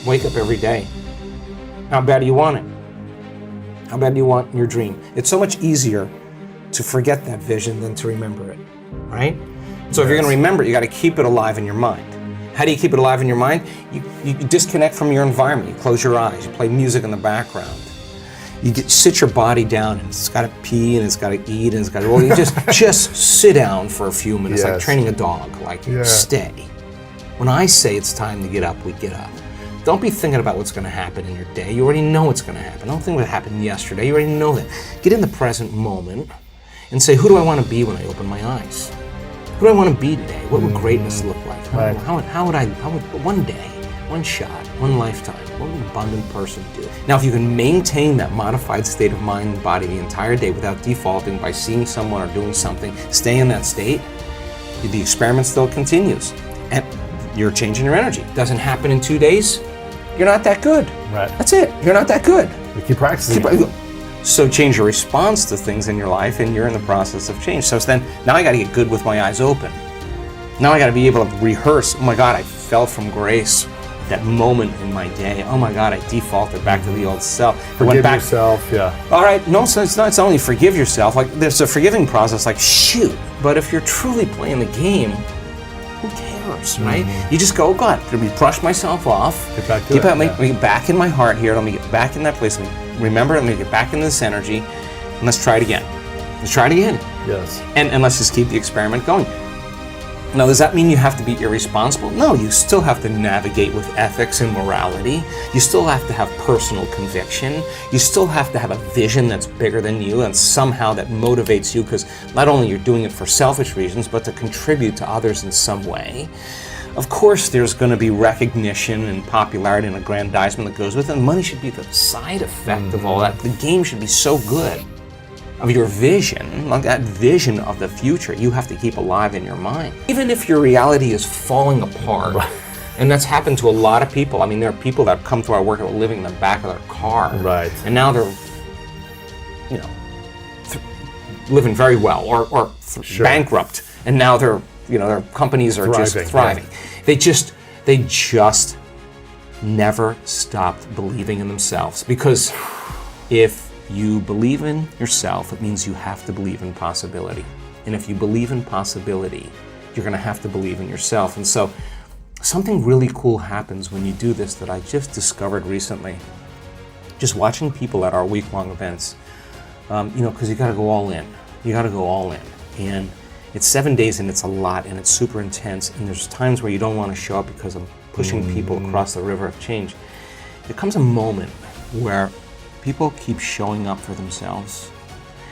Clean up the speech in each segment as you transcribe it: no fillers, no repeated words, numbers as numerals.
Wake up every day. How bad do you want it? How bad do you want your dream? It's so much easier to forget that vision than to remember it, right? So if you're going to remember it, you got to keep it alive in your mind. How do you keep it alive in your mind? You disconnect from your environment. You close your eyes. You play music in the background. You sit your body down, and it's got to pee, and it's got to eat, and it's got to roll. You just sit down for a few minutes, like training a dog. Like stay. When I say it's time to get up, we get up. Don't be thinking about what's going to happen in your day. You already know what's going to happen. Don't think what happened yesterday. You already know that. Get in the present moment and say, who do I want to be when I open my eyes? Who do I want to be today? What would greatness look like? How would one day, one shot, one lifetime, what would an abundant person do? Now, if you can maintain that modified state of mind and body the entire day without defaulting by seeing someone or doing something, stay in that state, the experiment still continues. And you're changing your energy. Doesn't happen in 2 days, you're not that good. Right. That's it. You're not that good. You keep practicing. So change your response to things in your life, and you're in the process of change. So then, now I got to get good with my eyes open. Now I got to be able to rehearse. Oh my God, I fell from grace. That moment in my day. Oh my God, I defaulted back to the old self. Forgive yourself. Yeah. All right. No, so it's not. It's only forgive yourself. Like there's a forgiving process. Like shoot. But if you're truly playing the game, who cares, right? You just go, oh God, let me brush myself off. Get back to it. Let me get back in my heart here. Let me get back in that place. Let me remember. Let me get back in this energy. And let's try it again. Let's try it again. Yes. And let's just keep the experiment going. Now, does that mean you have to be irresponsible? No, you still have to navigate with ethics and morality. You still have to have personal conviction. You still have to have a vision that's bigger than you and somehow that motivates you, because not only you're doing it for selfish reasons, but to contribute to others in some way. Of course, there's going to be recognition and popularity and aggrandizement that goes with it. And money should be the side effect of all that. The game should be so good. Of your vision, like that vision of the future, you have to keep alive in your mind. Even if your reality is falling apart, and that's happened to a lot of people. I mean, there are people that come to our work that are living in the back of their car, right? And now they're, living very well, or bankrupt, and now their companies are just thriving. Yeah. They just never stopped believing in themselves, because if you believe in yourself, it means you have to believe in possibility. And if you believe in possibility, you're going to have to believe in yourself. And so something really cool happens when you do this that I just discovered recently. Just watching people at our week-long events, because you got to go all in. You got to go all in. And it's 7 days and it's a lot and it's super intense. And there's times where you don't want to show up because I'm pushing people across the river of change. There comes a moment where people keep showing up for themselves.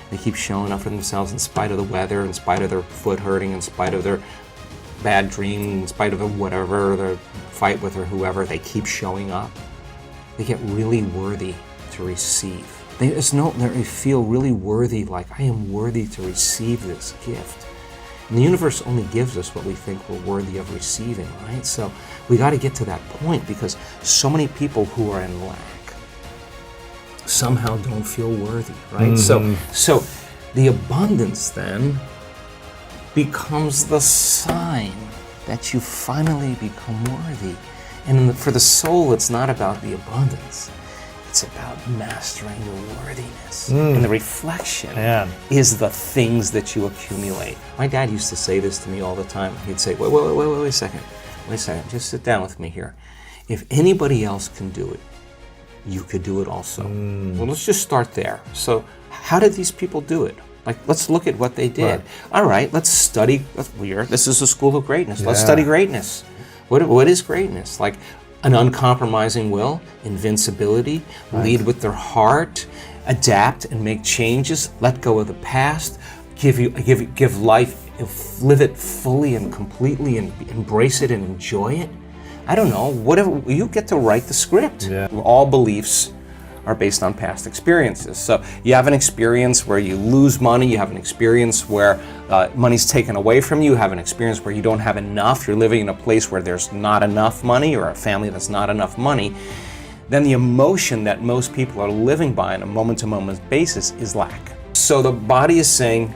They keep showing up for themselves in spite of the weather, in spite of their foot hurting, in spite of their bad dream, in spite of their whatever, their fight with or whoever. They keep showing up. They get really worthy to receive. They feel really worthy, like I am worthy to receive this gift. And the universe only gives us what we think we're worthy of receiving, right? So we got to get to that point, because so many people who are in lack somehow don't feel worthy, right? So the abundance then becomes the sign that you finally become worthy. And for the soul, it's not about the abundance. It's about mastering your worthiness. And the reflection is the things that you accumulate. My dad used to say this to me all the time. He'd say, wait a second. Just sit down with me here. If anybody else can do it, you could do it also. Well, let's just start there. So how did these people do it? Like, let's look at what they did. Right. All right, let's study. This is a school of greatness. Let's study greatness. What is greatness? Like an uncompromising will, invincibility, lead with their heart, adapt and make changes, let go of the past, give life, live it fully and completely, and embrace it and enjoy it. I don't know, whatever, you get to write the script. Yeah. All beliefs are based on past experiences. So you have an experience where you lose money, you have an experience where money's taken away from you, you have an experience where you don't have enough, you're living in a place where there's not enough money, or a family that's not enough money. Then the emotion that most people are living by on a moment-to-moment basis is lack. So the body is saying,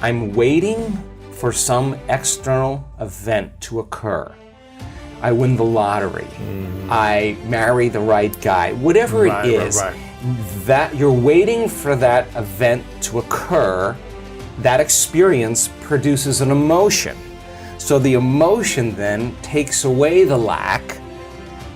I'm waiting for some external event to occur. I win the lottery, I marry the right guy, whatever it is, that you're waiting for that event to occur. That experience produces an emotion. So the emotion then takes away the lack.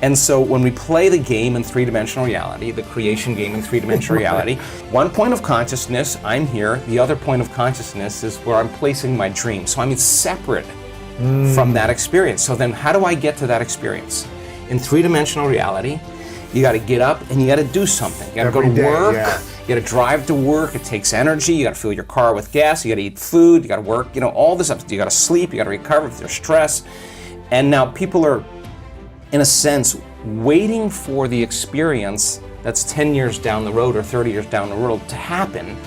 And so when we play the game in three-dimensional reality, the creation game in three-dimensional reality, one point of consciousness, I'm here. The other point of consciousness is where I'm placing my dream. So I'm separate from that experience. So then how do I get to that experience? In three-dimensional reality, you got to get up and you got to do something. You got to go to work. You got to drive to work. It takes energy. You got to fill your car with gas. You got to eat food. You got to work. All this stuff. You got to sleep. You got to recover if there's stress. And now people are, in a sense, waiting for the experience that's 10 years down the road or 30 years down the road to happen,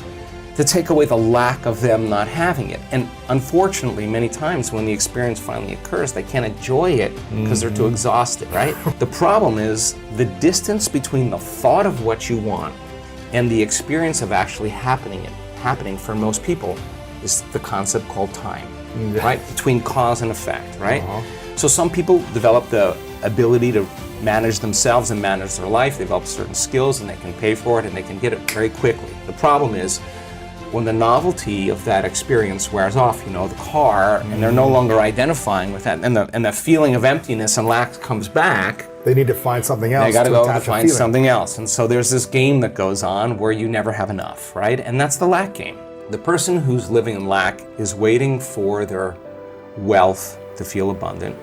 to take away the lack of them not having it. And unfortunately, many times when the experience finally occurs, they can't enjoy it because they're too exhausted, right? The problem is the distance between the thought of what you want and the experience of actually happening for most people is the concept called time, right? Between cause and effect, right? So some people develop the ability to manage themselves and manage their life. They develop certain skills and they can pay for it and they can get it very quickly. The problem is when the novelty of that experience wears off, the car, and they're no longer identifying with that, and the feeling of emptiness and lack comes back. They need to find something else. They got to go to find something else. And so there's this game that goes on where you never have enough, right? And that's the lack game. The person who's living in lack is waiting for their wealth to feel abundant.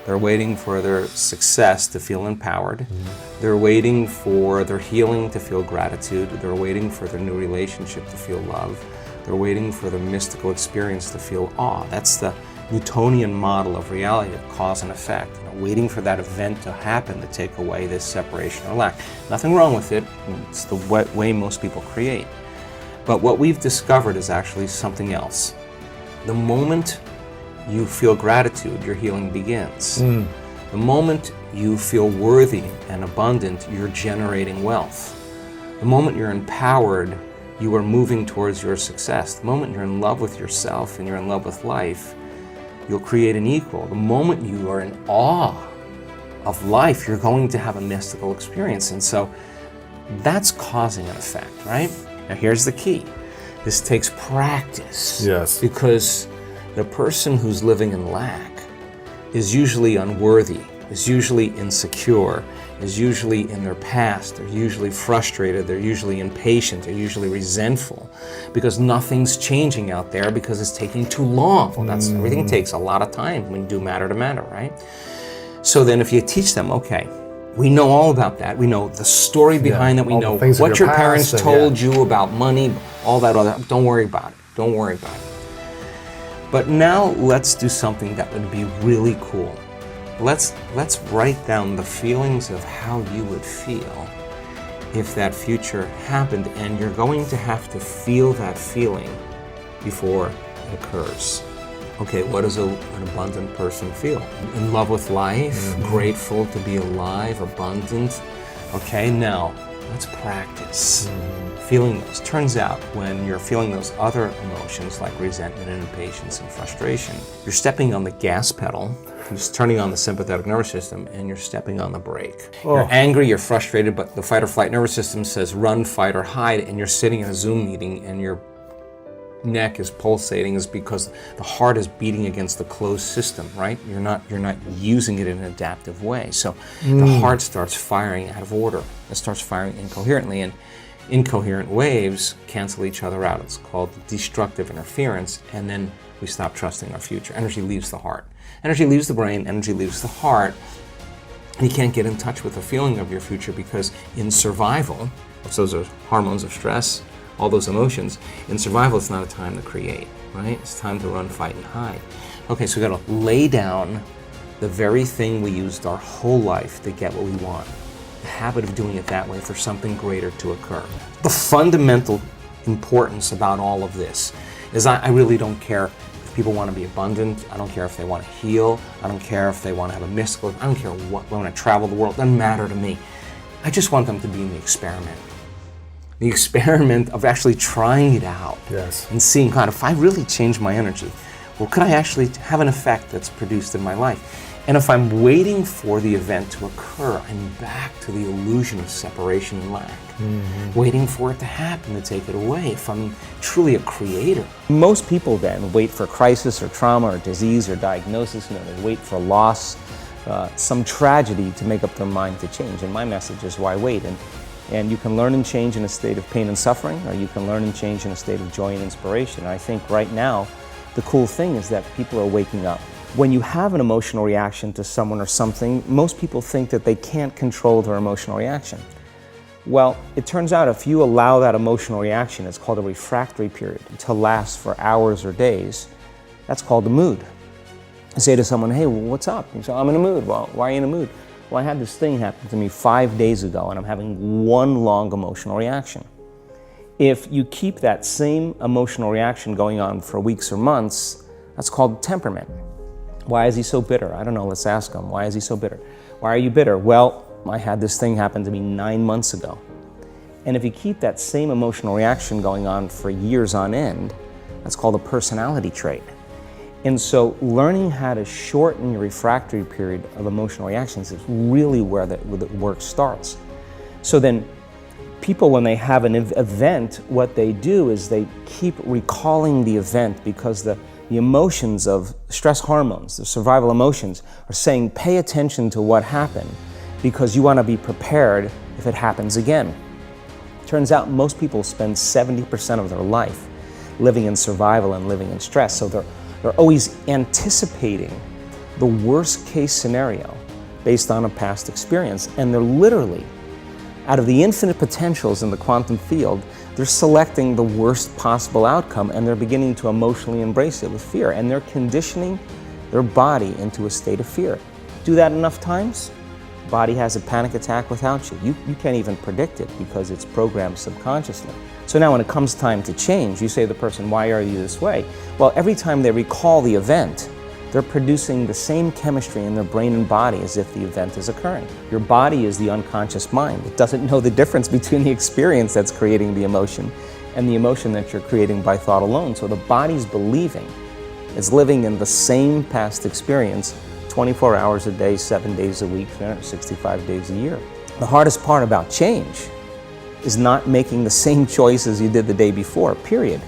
They're waiting for their success to feel empowered. They're waiting for their healing to feel gratitude. They're waiting for their new relationship to feel love. They're waiting for their mystical experience to feel awe. That's the Newtonian model of reality of cause and effect. Waiting for that event to happen to take away this separation or lack. Nothing wrong with it. It's the way most people create. But what we've discovered is actually something else. The moment you feel gratitude, your healing begins. The moment you feel worthy and abundant, you're generating wealth. The moment you're empowered, you are moving towards your success. The moment you're in love with yourself and you're in love with life, you'll create an equal. The moment you are in awe of life, you're going to have a mystical experience. And so that's causing an effect, right? Now here's the key. This takes practice. Yes. Because the person who's living in lack is usually unworthy, is usually insecure, is usually in their past, they're usually frustrated, they're usually impatient, they're usually resentful because nothing's changing out there because it's taking too long. Well, everything takes a lot of time when you do matter to matter, right? So then if you teach them, okay, we know all about that. We know the story behind that. We know what your parents told you about money, all that other. Don't worry about it. Don't worry about it. But now let's do something that would be really cool. Let's write down the feelings of how you would feel if that future happened, and you're going to have to feel that feeling before it occurs. Okay, what does an abundant person feel? In love with life, grateful to be alive, abundant. Okay, now let's practice feeling those. Turns out when you're feeling those other emotions like resentment and impatience and frustration, you're stepping on the gas pedal, you're just turning on the sympathetic nervous system, and you're stepping on the brake. You're angry, you're frustrated, but the fight or flight nervous system says run, fight, or hide, and you're sitting in a Zoom meeting and your neck is pulsating is because the heart is beating against the closed system, right? You're not using it in an adaptive way. So the heart starts firing out of order. It starts firing incoherently, and incoherent waves cancel each other out. It's called destructive interference, and then we stop trusting our future. Energy leaves the heart. Energy leaves the brain, energy leaves the heart, and you can't get in touch with the feeling of your future because in survival, those are hormones of stress, all those emotions, in survival it's not a time to create, right? It's time to run, fight, and hide. Okay, so we gotta lay down the very thing we used our whole life to get what we want. The habit of doing it that way for something greater to occur. The fundamental importance about all of this is I really don't care if people want to be abundant. I don't care if they want to heal. I don't care if they want to have a mystical. I don't care what, they want to travel the world. It doesn't matter to me. I just want them to be in the experiment. The experiment of actually trying it out. Yes. And seeing, God, if I really change my energy, well, could I actually have an effect that's produced in my life? And if I'm waiting for the event to occur, I'm back to the illusion of separation and lack. Waiting for it to happen to take it away. If I'm truly a creator. Most people then wait for crisis or trauma or disease or diagnosis. They wait for loss, some tragedy to make up their mind to change. And my message is, why wait? And you can learn and change in a state of pain and suffering, or you can learn and change in a state of joy and inspiration. And I think right now, the cool thing is that people are waking up. When you have an emotional reaction to someone or something, most people think that they can't control their emotional reaction. Well, it turns out if you allow that emotional reaction, it's called a refractory period, to last for hours or days, that's called a mood. I say to someone, hey, what's up? You say, I'm in a mood. Well, why are you in a mood? Well, I had this thing happen to me 5 days ago, and I'm having one long emotional reaction. If you keep that same emotional reaction going on for weeks or months, that's called temperament. Why is he so bitter? I don't know, let's ask him. Why is he so bitter? Why are you bitter? Well, I had this thing happen to me 9 months ago. And if you keep that same emotional reaction going on for years on end, that's called a personality trait. And so learning how to shorten your refractory period of emotional reactions is really where the work starts. So then people, when they have an event, what they do is they keep recalling the event, because the emotions of stress hormones, the survival emotions, are saying, pay attention to what happened, because you want to be prepared if it happens again. Turns out most people spend 70% of their life living in survival and living in stress, so they're always anticipating the worst case scenario based on a past experience, and they're literally, out of the infinite potentials in the quantum field, they're selecting the worst possible outcome, and they're beginning to emotionally embrace it with fear, and they're conditioning their body into a state of fear. Do that enough times, body has a panic attack without you. You can't even predict it because it's programmed subconsciously. So now when it comes time to change, you say to the person, why are you this way? Well, every time they recall the event, they're producing the same chemistry in their brain and body as if the event is occurring. Your body is the unconscious mind. It doesn't know the difference between the experience that's creating the emotion and the emotion that you're creating by thought alone. So the body's believing it's living in the same past experience 24 hours a day, 7 days a week, 365 days a year. The hardest part about change is not making the same choices you did the day before, period.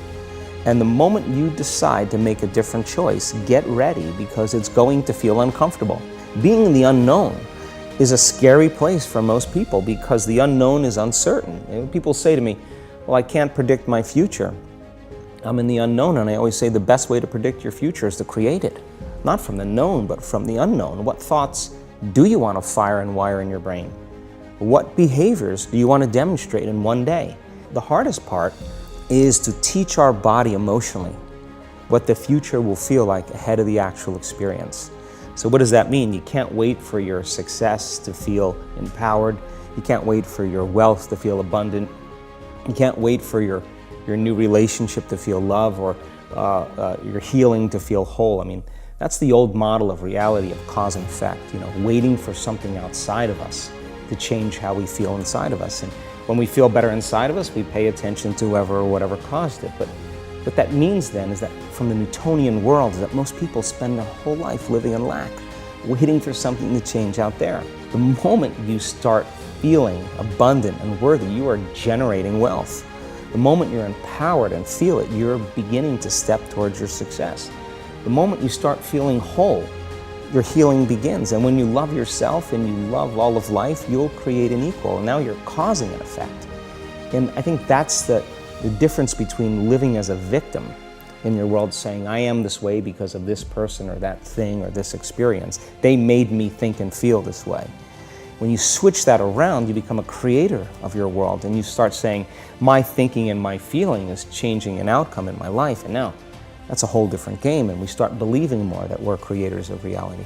And the moment you decide to make a different choice, get ready, because it's going to feel uncomfortable. Being in the unknown is a scary place for most people, because the unknown is uncertain. People say to me, well, I can't predict my future. I'm in the unknown, and I always say the best way to predict your future is to create it. Not from the known, but from the unknown. What thoughts do you want to fire and wire in your brain? What behaviors do you want to demonstrate in one day? The hardest part is to teach our body emotionally what the future will feel like ahead of the actual experience. So what does that mean? You can't wait for your success to feel empowered. You can't wait for your wealth to feel abundant. You can't wait for your new relationship to feel love, or your healing to feel whole. I mean, that's the old model of reality, of cause and effect, waiting for something outside of us to change how we feel inside of us. And when we feel better inside of us, we pay attention to whoever or whatever caused it. But what that means then is that from the Newtonian world is that most people spend their whole life living in lack, waiting for something to change out there. The moment you start feeling abundant and worthy, you are generating wealth. The moment you're empowered and feel it, you're beginning to step towards your success. The moment you start feeling whole, your healing begins. And when you love yourself and you love all of life, you'll create an equal. And now you're causing an effect. And I think that's the difference between living as a victim in your world, saying, I am this way because of this person or that thing or this experience. They made me think and feel this way. When you switch that around, you become a creator of your world, and you start saying, my thinking and my feeling is changing an outcome in my life. And now that's a whole different game, and we start believing more that we're creators of reality.